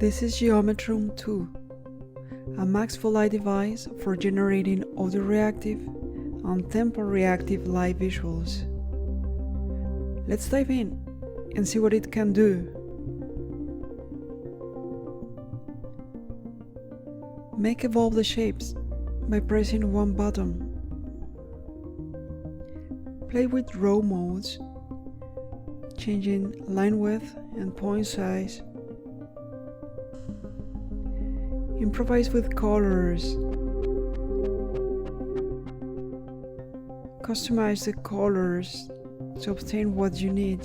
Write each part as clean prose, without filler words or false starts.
This is Geometrum 2, a Max for Light device for generating audio reactive and tempo reactive live visuals. Let's dive in and see what it can do. Make evolve the shapes by pressing one button. Play with row modes, changing line width and point size. Improvise with colors. Customize the colors to obtain what you need.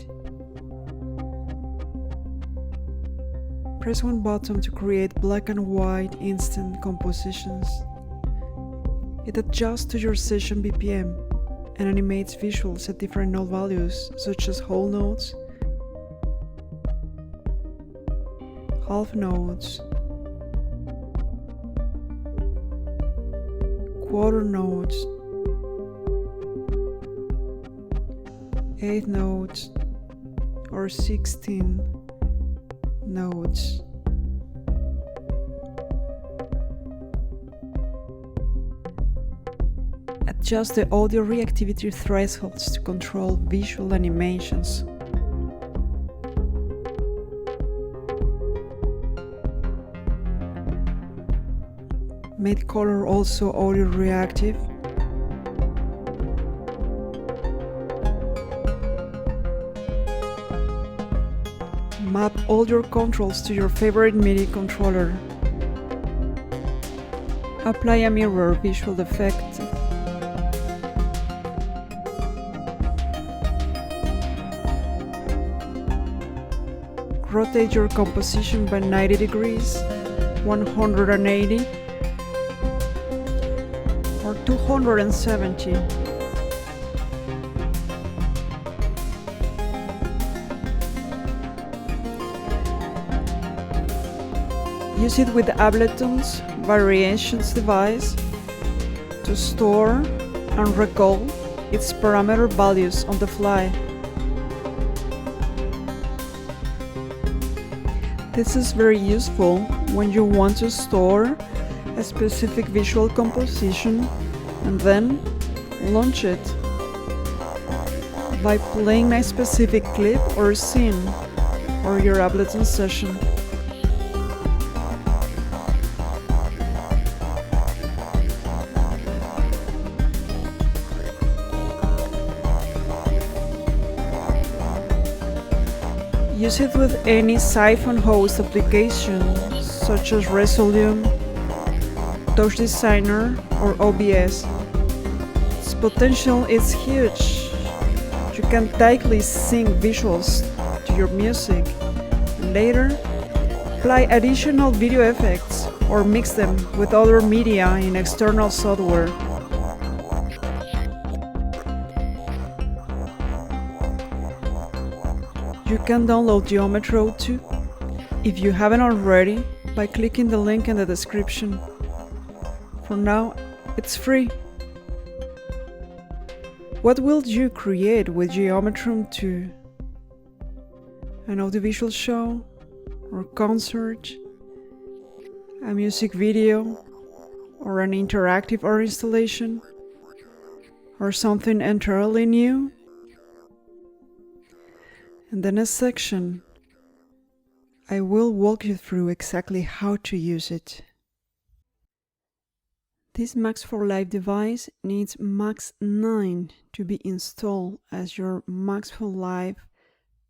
Press one button to create black and white instant compositions. It adjusts to your session BPM and animates visuals at different note values such as whole notes, half notes, quarter notes, eighth notes, or 16 notes. Adjust the audio reactivity thresholds to control visual animations. Make color also audio reactive. Map all your controls to your favorite MIDI controller. Apply a mirror visual effect. Rotate your composition by 90 degrees, 180, or 270. Use it with Ableton's variations device to store and recall its parameter values on the fly. This is very useful when you want to store a specific visual composition and then launch it by playing a specific clip or scene or your Ableton session. Use it with any Siphon host application such as Resolution, Touch Designer, or OBS. Its potential is huge. You can tightly sync visuals to your music and later apply additional video effects or mix them with other media in external software. You can download Geometrum 2 if you haven't already by clicking the link in the description. For now, it's free. What will you create with Geometrum 2? An audiovisual show or concert, a music video, or an interactive art installation, or something entirely new? In the next section, I will walk you through exactly how to use it. This Max for Live device needs Max 9 to be installed as your Max for Live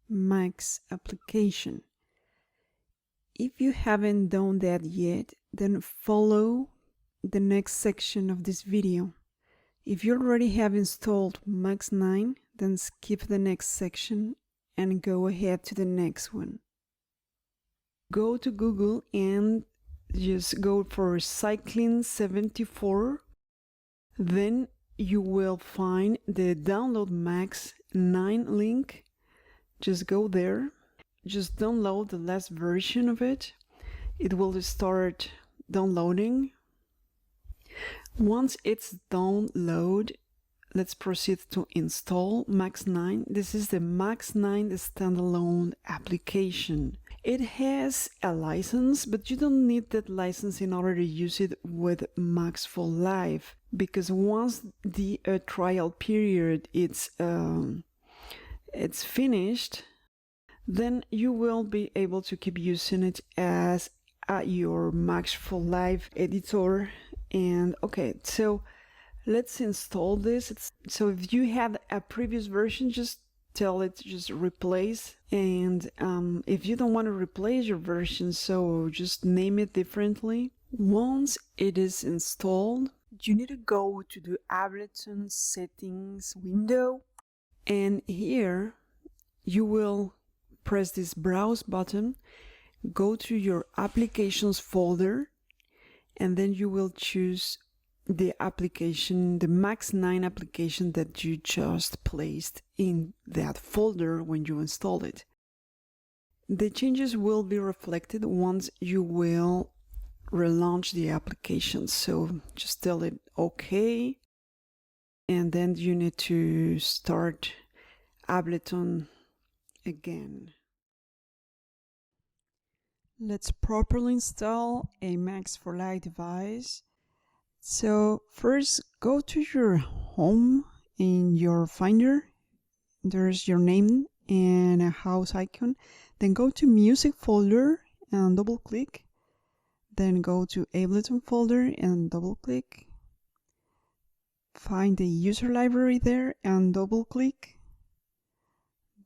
Max application. If you haven't done that yet, then follow the next section of this video. If you already have installed Max 9, then skip the next section and go ahead to the next one. Go to Google and just go for Cycling 74. Then you will find the download Max 9 link. Just go there. Just download the last version of it. It will start downloading. Once it's downloaded, let's proceed to install Max 9. This is the Max 9 standalone application. It has a license, but you don't need that license in order to use it with Max for Live, because once the trial period it's finished, then you will be able to keep using it as your Max for Live editor. And okay, so let's install this. So if you have a previous version, just tell it just replace. And if you don't want to replace your version, so just name it differently. Once it is installed, you need to go to the Ableton settings window, and here you will press this browse button, go to your applications folder, and then you will choose the application, the Max 9 application that you just placed in that folder when you install it. The changes will be reflected once you will relaunch the application. So just tell it OK, and then you need to start Ableton again. Let's properly install a Max for Live device. So first, go to your home in your Finder. There's your name and a house icon. Then go to Music folder and double click. Then go to Ableton folder and double click. Find the user library there and double click.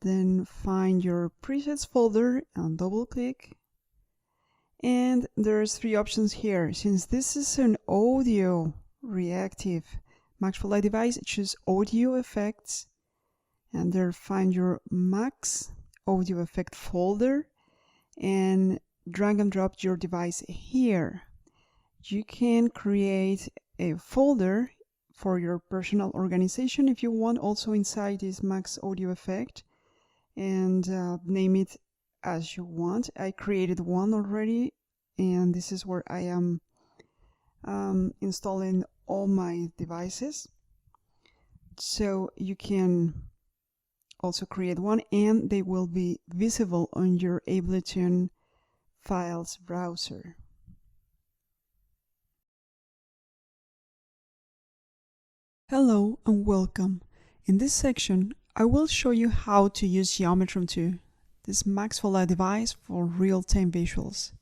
Then find your presets folder and double click. And there's three options here. Since this is an audio reactive Max for Live device, choose audio effects, and there find your Max audio effect folder and drag and drop your device here. You can create a folder for your personal organization if you want, also inside this Max audio effect, and name it as you want. I created one already, and this is where I am installing all my devices. So you can also create one, and they will be visible on your Ableton files browser. Hello and welcome. In this section, I will show you how to use Geometrum 2, this Max for Live device for real-time visuals.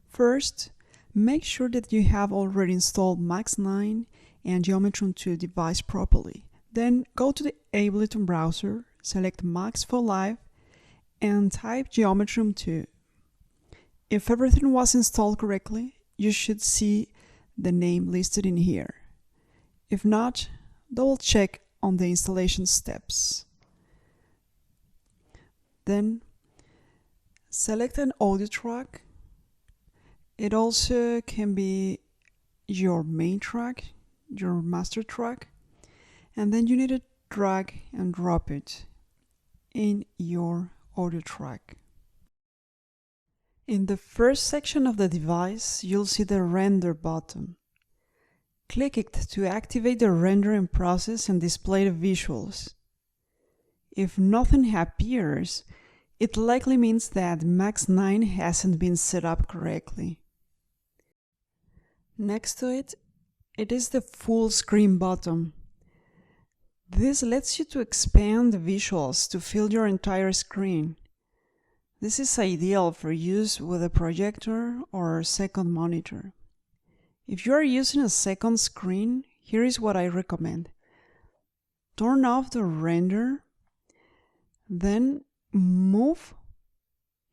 First, make sure that you have already installed Max 9 and Geometrum 2 device properly. Then go to the Ableton browser, select Max for Live, and type Geometrum 2. If everything was installed correctly, you should see the name listed in here. If not, double check on the installation steps. Then select an audio track. It also can be your main track, your master track, and then you need to drag and drop it in your audio track. In the first section of the device, you'll see the render button. Click it to activate the rendering process and display the visuals. If nothing appears, it likely means that Max 9 hasn't been set up correctly. Next to it, it is the full screen button. This lets you to expand the visuals to fill your entire screen. This is ideal for use with a projector or a second monitor. If you are using a second screen, here is what I recommend. Turn off the render, then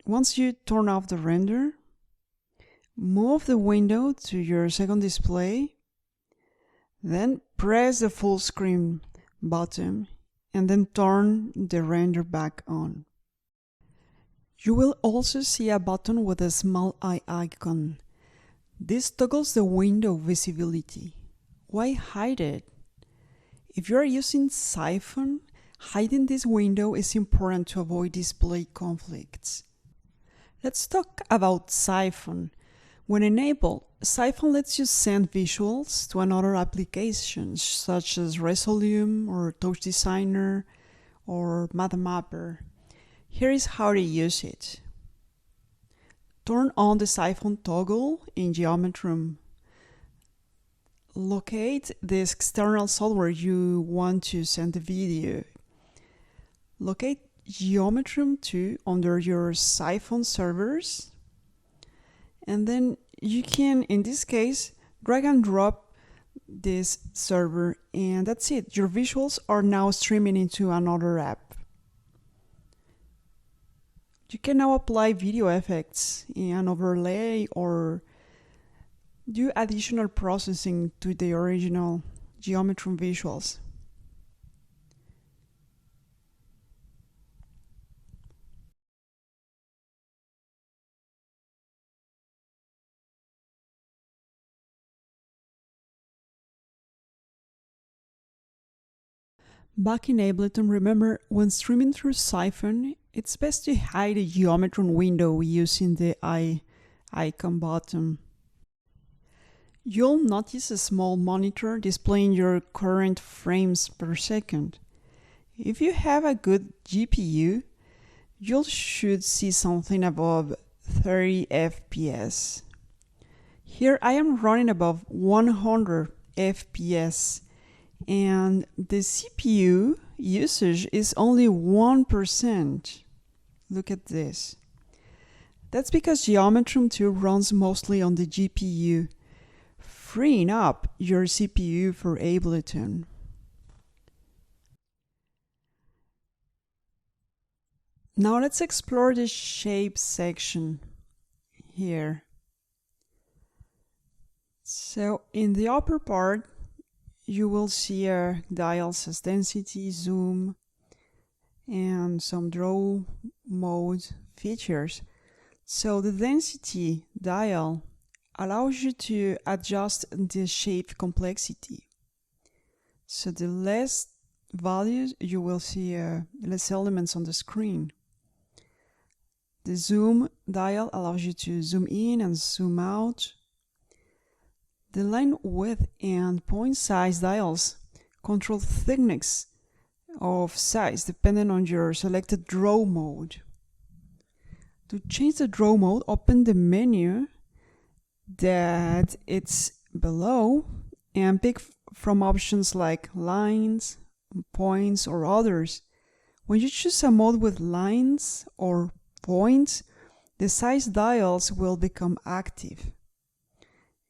once you turn off the render, move the window to your second display, then press the full screen button, and then turn the render back on. You will also see a button with a small eye icon. This toggles the window visibility. Why hide it? If you are using Siphon, hiding this window is important to avoid display conflicts. Let's talk about Siphon. When enabled, Siphon lets you send visuals to another applications such as Resolume or Touch Designer or MIDI Mapper. Here is how to use it. turn on the Siphon toggle in Geometrum. Locate the external software you want to send the video. Locate Geometrum 2 under your Siphon servers, and then you can, in this case, drag and drop this server, and that's it. Your visuals are now streaming into another app. You can now apply video effects and overlay or do additional processing to the original Geometrum visuals. Back in Ableton, remember, when streaming through Siphon, it's best to hide the Geometrum window using the icon button. You'll notice a small monitor displaying your current frames per second. If you have a good GPU, you should see something above 30 FPS. Here I am running above 100 FPS, and the CPU usage is only 1%. Look at this. That's because Geometrum 2 runs mostly on the GPU, freeing up your CPU for Ableton. Now let's explore the shape section here. So in the upper part, you will see dials as density, zoom, and some draw mode features. So the density dial allows you to adjust the shape complexity. So the less values, you will see less elements on the screen. The zoom dial allows you to zoom in and zoom out. The line width and point size dials control thickness of size depending on your selected draw mode. To change the draw mode, open the menu that it's below and pick from options like lines, points, or others. When you choose a mode with lines or points, the size dials will become active.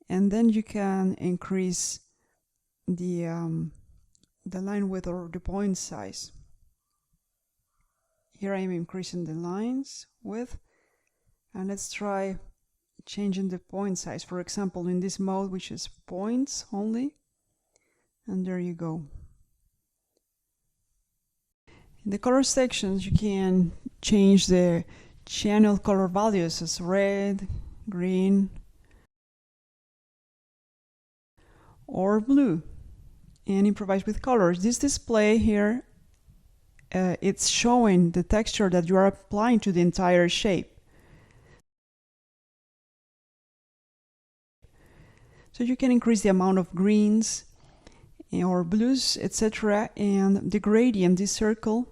And then you can increase the line width or the point size. Here I am increasing the lines width, and let's try changing the point size. For example, in this mode, which is points only, and there you go. In the color sections, you can change the channel color values as red, green, or blue, and improvise with colors. This display here, it's showing the texture that you are applying to the entire shape. So you can increase the amount of greens or blues, etc. And the gradient, this circle,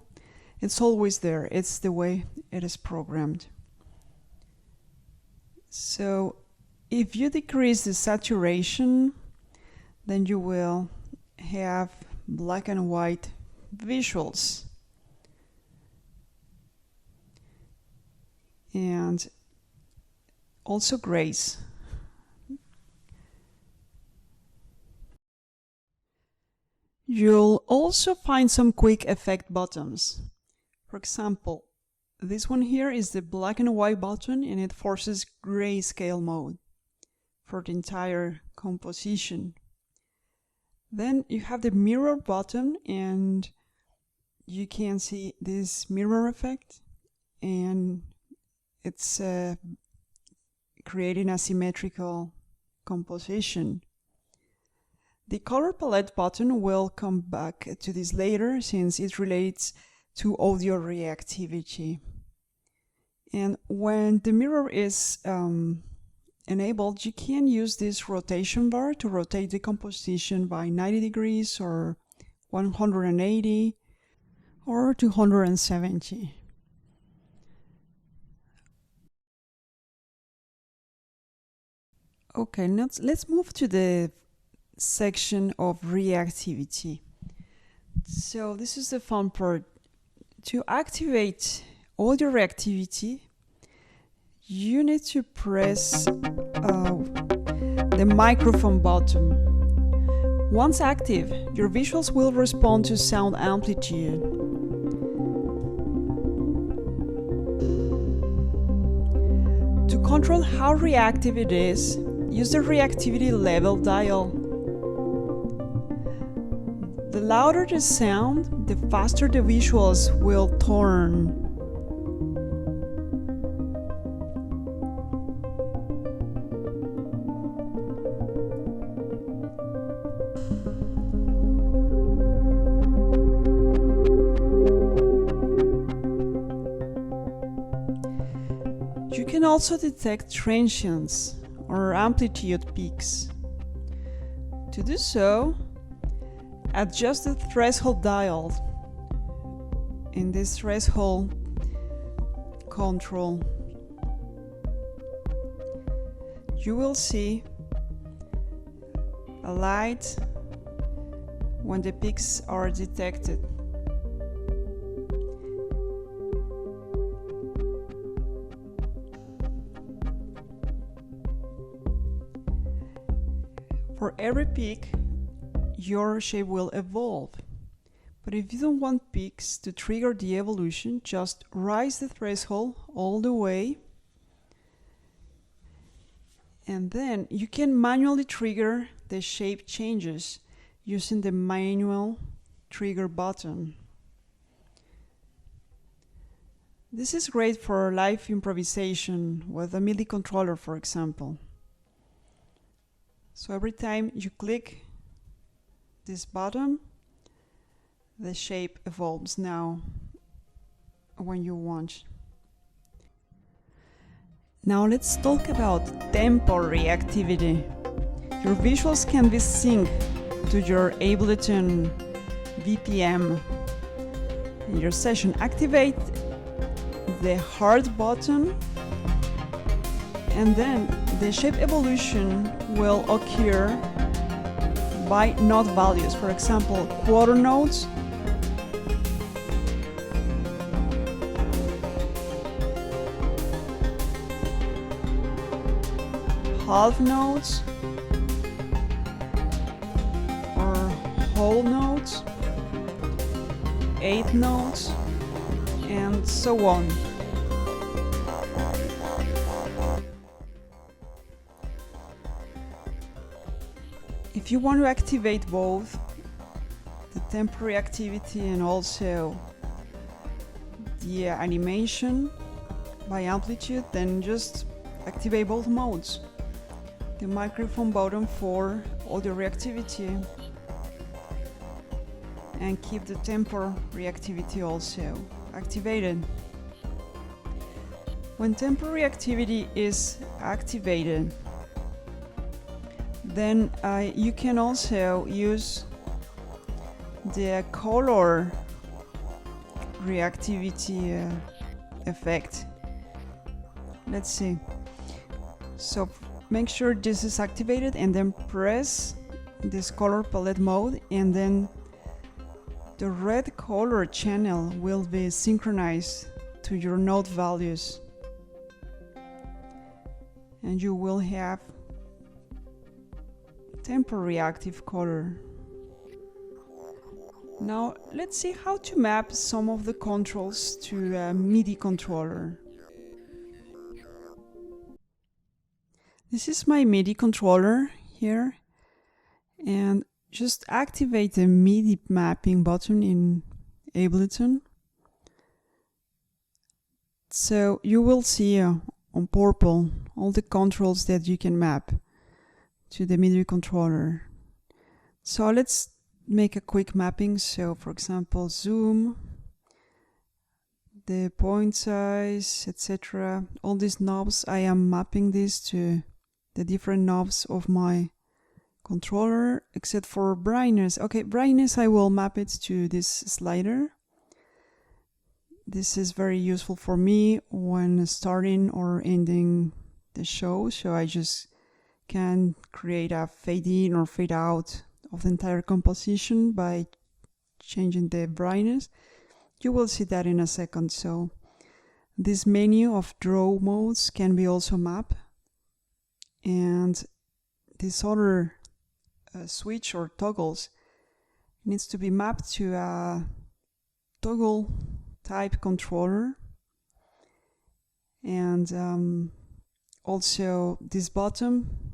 it's always there. It's the way it is programmed. So if you decrease the saturation, then you will have black and white visuals. And also grays. You'll also find some quick effect buttons. For example, this one here is the black and white button, and it forces grayscale mode for the entire composition. Then you have the mirror button, and you can see this mirror effect, and it's creating a symmetrical composition. The color palette button will come back to this later, since it relates to audio reactivity. And when the mirror is enabled, you can use this rotation bar to rotate the composition by 90 degrees or 180 or 270. Okay, let's move to the section of reactivity. So this is the fun part. To activate audio reactivity, you need to press the microphone button. Once active, your visuals will respond to sound amplitude. To control how reactive it is, use the reactivity level dial. The louder the sound, the faster the visuals will turn. You can also detect transients or amplitude peaks. To do so, adjust the threshold dial in this threshold control. You will see a light when the peaks are detected. For every peak, your shape will evolve. But if you don't want peaks to trigger the evolution, just raise the threshold all the way, and then you can manually trigger the shape changes using the manual trigger button. This is great for live improvisation with a MIDI controller, for example. So every time you click this button, the shape evolves now when you want. Now let's talk about tempo reactivity. Your visuals can be synced to your Ableton BPM. In your session, activate the hard button, and then the shape evolution will occur by note values. For example, quarter notes, half notes, or whole notes, eighth notes, and so on. If you want to activate both the tempo reactivity and also the animation by amplitude, then just activate both modes. The microphone button for audio reactivity, and keep the tempo reactivity also activated. When tempo reactivity is activated, then you can also use the color reactivity effect. Let's see. So make sure this is activated and then press this color palette mode, and then the red color channel will be synchronized to your note values, and you will have tempo reactive color. Now let's see how to map some of the controls to a MIDI controller. This is my MIDI controller here, and just activate the MIDI mapping button in Ableton. So you will see on purple all the controls that you can map to the MIDI controller. So let's make a quick mapping. So for example, zoom, the point size, etc. All these knobs, I am mapping this to the different knobs of my controller, except for brightness. Okay, brightness, I will map it to this slider. This is very useful for me when starting or ending the show, so I just can create a fade in or fade out of the entire composition by changing the brightness. You will see that in a second. So this menu of draw modes can be also mapped, and this other switch or toggles needs to be mapped to a toggle type controller. And also this bottom,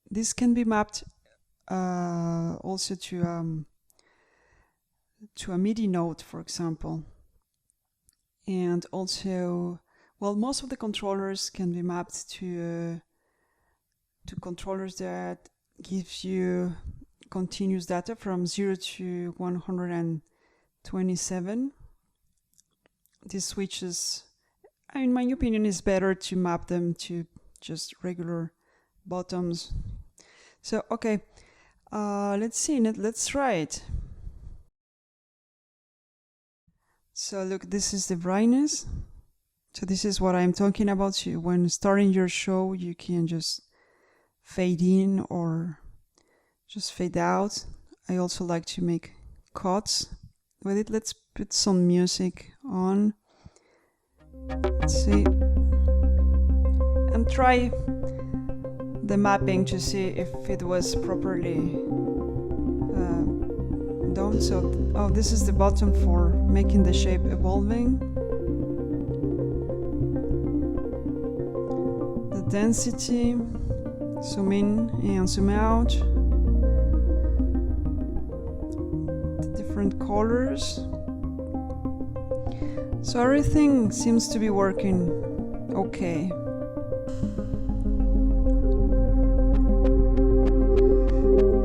this can be mapped also to a MIDI note, for example. And also, well, most of the controllers can be mapped to controllers that gives you continuous data from 0 to 127. These switches, in my opinion, is better to map them to just regular bottoms. So, okay, let's see, let's try it. So look, this is the brightness. So this is what I'm talking about. So when starting your show, you can just fade in or just fade out. I also like to make cuts with it. Let's put some music on. Let's see. And try the mapping to see if it was properly done. So, oh, this is the button for making the shape evolving. The density, zoom in and zoom out. The different colors. So everything seems to be working okay.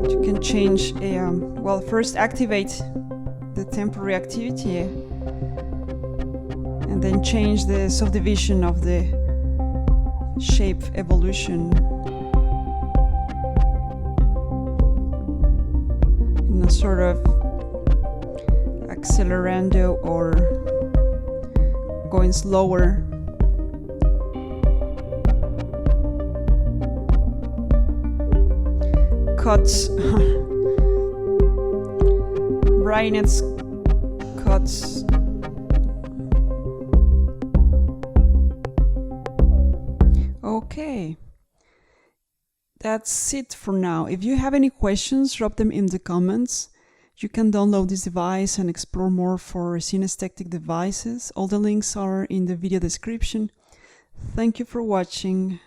You can change, well, first activate the tempo reactivity and then change the subdivision of the shape evolution in a sort of accelerando or going slower. Cuts, brightness cuts. Okay, that's it for now. If you have any questions, drop them in the comments. You can download this device and explore more for synesthetic devices. All the links are in the video description. Thank you for watching.